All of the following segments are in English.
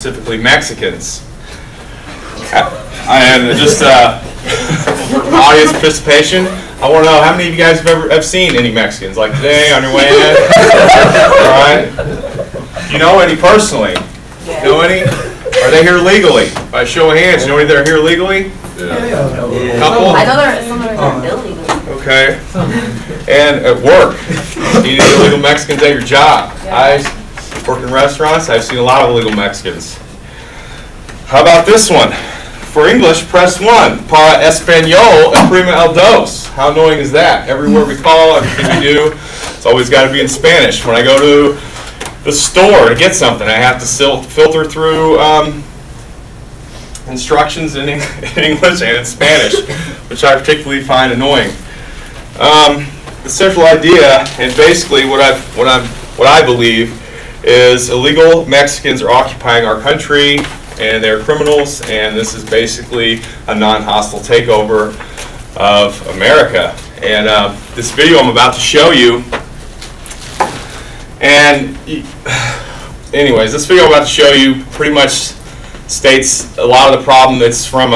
specifically Mexicans. And just audience participation. I want to know how many of you guys have seen any Mexicans, like today on your way in. All right. You know any personally? Yeah. Know any? Are they here legally? By show of hands, you know any that are here legally? Yeah. Couple? I know some are illegally. Okay. And at work, any illegal Mexicans at your job? Yeah. I work in restaurants. I've seen a lot of illegal Mexicans. How about this one? For English, press 1. Para Espanol, prima el dos. How annoying is that? Everywhere we call, everything we do, it's always got to be in Spanish. When I go to the store to get something, I have to filter through instructions in English and in Spanish, which I particularly find annoying. The central idea, and basically what I believe, is illegal Mexicans are occupying our country, and they're criminals, and this is basically a non-hostile takeover of America. And this video I'm about to show you, and anyways, this video I'm about to show you pretty much states a lot of the problem that's from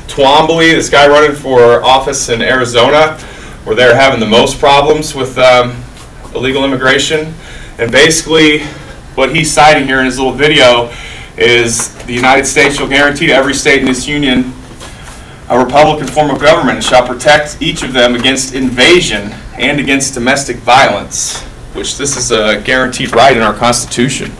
Twombly, this guy running for office in Arizona, where they're having the most problems with illegal immigration. And basically what he's citing here in his little video is the United States shall guarantee to every state in this union a republican form of government and shall protect each of them against invasion and against domestic violence, which this is a guaranteed right in our Constitution.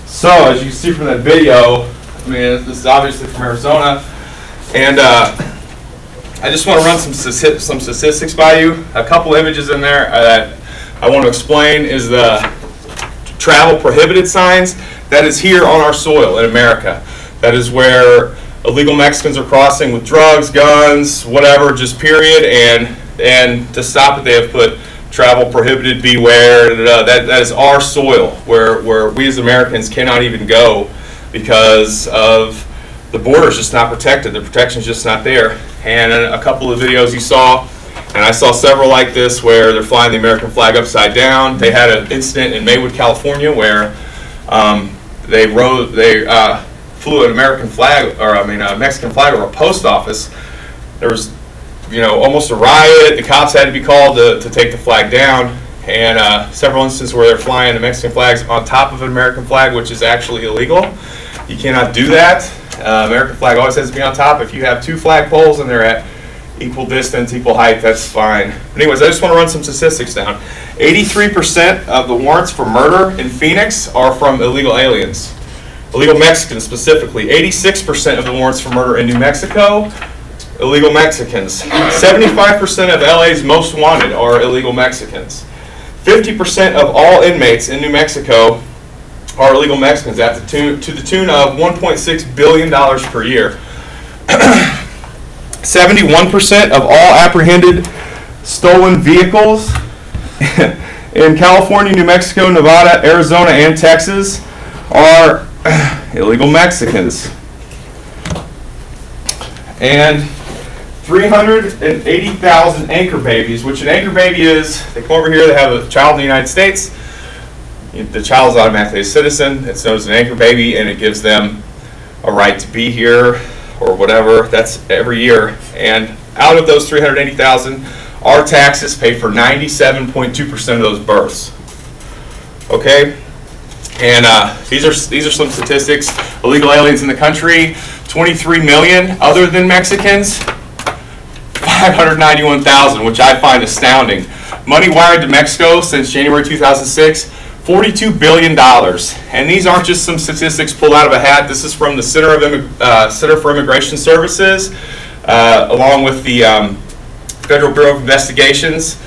So, as you can see from that video, I mean, this is obviously from Arizona, and I just want to run some statistics by you. A couple images in there that I want to explain is the travel prohibited signs. That is here on our soil in America. That is where illegal Mexicans are crossing with drugs, guns, whatever, just period, and to stop it they have put travel prohibited, beware. That is our soil where we as Americans cannot even go because of the border is just not protected. The protection is just not there. And in a couple of videos you saw, and I saw several like this, where they're flying the American flag upside down. They had an incident in Maywood, California, where they flew an American flag, or a Mexican flag over a post office. There was almost a riot. The cops had to be called to take the flag down, and several instances where they're flying the Mexican flags on top of an American flag, which is actually illegal. You cannot do that. American flag always has to be on top. If you have two flag poles and they're at equal distance, equal height, that's fine. But anyways, I just want to run some statistics down. 83% of the warrants for murder in Phoenix are from illegal aliens. Illegal Mexicans specifically. 86% of the warrants for murder in New Mexico, illegal Mexicans. 75% of LA's most wanted are illegal Mexicans. 50% of all inmates in New Mexico are illegal Mexicans to the tune of $1.6 billion per year. 71% of all apprehended stolen vehicles In California, New Mexico, Nevada, Arizona, and Texas are illegal Mexicans. And 380,000 anchor babies, which an anchor baby is, they come over here, they have a child in the United States, the child is automatically a citizen, it's known as an anchor baby, and it gives them a right to be here or whatever. That's every year. And out of those 380,000, our taxes pay for 97.2% of those births. Okay? And these are some statistics. Illegal aliens in the country, 23 million other than Mexicans, 591,000, which I find astounding. Money wired to Mexico since January 2006, $42 billion. And these aren't just some statistics pulled out of a hat. This is from the Center for Immigration Services, along with the Federal Bureau of Investigations,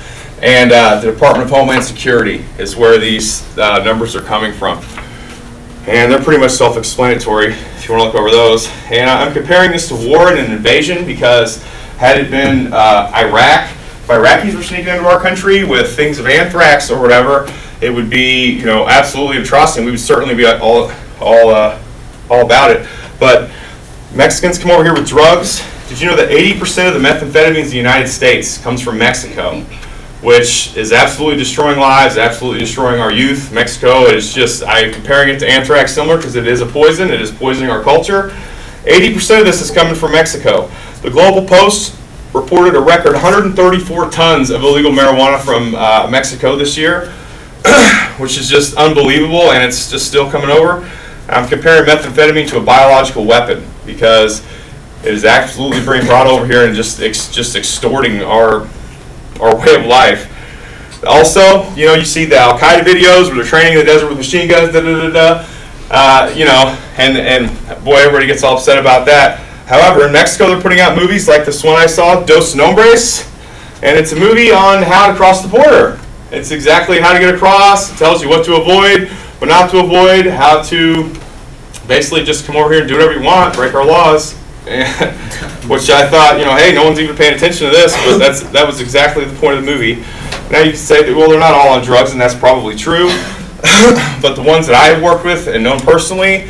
and the Department of Homeland Security is where these numbers are coming from. And they're pretty much self-explanatory if you want to look over those. And I'm comparing this to war and an invasion because had it been Iraq, if Iraqis were sneaking into our country with things of anthrax or whatever, it would be, you know, absolutely atrocious. We would certainly be all about it. But Mexicans come over here with drugs. Did you know that 80% of the methamphetamines in the United States comes from Mexico, which is absolutely destroying lives, absolutely destroying our youth? Mexico is just, I'm comparing it to anthrax similar because it is a poison, it is poisoning our culture. 80% of this is coming from Mexico. The Global Post reported a record 134 tons of illegal marijuana from Mexico this year, which is just unbelievable, and it's just still coming over. I'm comparing methamphetamine to a biological weapon because it is absolutely being brought over here and just extorting our way of life. Also, you know, you see the Al Qaeda videos where they're training in the desert with machine guns, you know, and boy, everybody gets all upset about that. However, in Mexico, they're putting out movies like this one I saw, Dos Nombres, and it's a movie on how to cross the border. It's exactly how to get across. It tells you what to avoid, what not to avoid, how to basically just come over here and do whatever you want, break our laws. Which I thought, you know, hey, no one's even paying attention to this, but that was exactly the point of the movie. Now you can say that, well, they're not all on drugs, and that's probably true. But the ones that I have worked with and known personally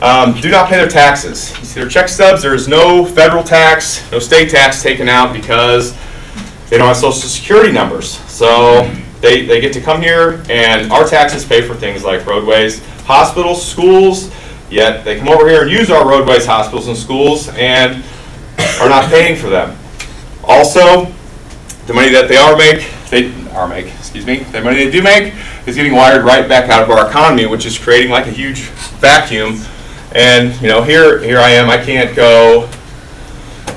do not pay their taxes. You see their check stubs, there is no federal tax, no state tax taken out because they don't have social security numbers. So they get to come here, and our taxes pay for things like roadways, hospitals, schools, yet they come over here and use our roadways, hospitals, and schools and are not paying for them. Also, the money that the money they do make is getting wired right back out of our economy, which is creating like a huge vacuum. And you know, here I am, I can't go,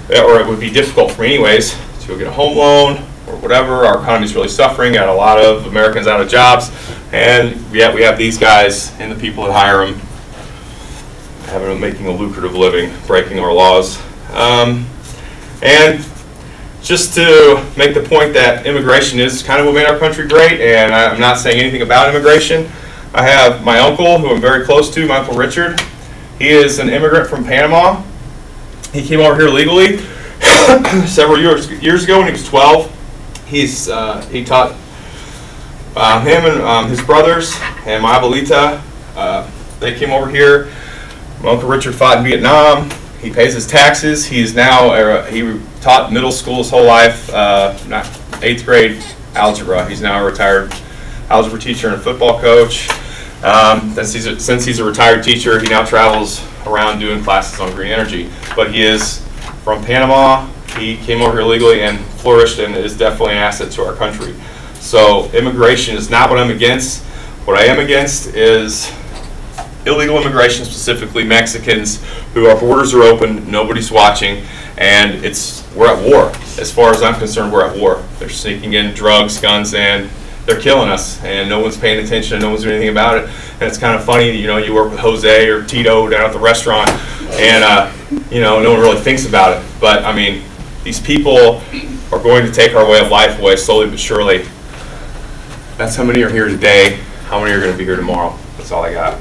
or it would be difficult for me anyways, to go get a home loan or whatever. Our economy is really suffering, got a lot of Americans out of jobs, and yet we have these guys and the people that hire them making a lucrative living, breaking our laws. And just to make the point that immigration is kind of what made our country great, and I'm not saying anything about immigration. I have my uncle, who I'm very close to, my Uncle Richard. He is an immigrant from Panama. He came over here legally several years ago when he was 12. He taught him and his brothers and my abuelita. They came over here. My Uncle Richard fought in Vietnam. He pays his taxes. He taught middle school his whole life, 8th grade algebra. He's now a retired algebra teacher and a football coach. Since he's a retired teacher, he now travels around doing classes on green energy. But he is from Panama. He came over here legally and flourished, and is definitely an asset to our country. So immigration is not what I'm against. What I am against is illegal immigration, specifically Mexicans, who our borders are open, nobody's watching, and we're at war. As far as I'm concerned, we're at war. They're sneaking in drugs, guns, and they're killing us, and no one's paying attention, and no one's doing anything about it. And it's kind of funny, you know, you work with Jose or Tito down at the restaurant, and you know, no one really thinks about it. But I mean, these people are going to take our way of life away slowly but surely. That's how many are here today. How many are going to be here tomorrow? That's all I got.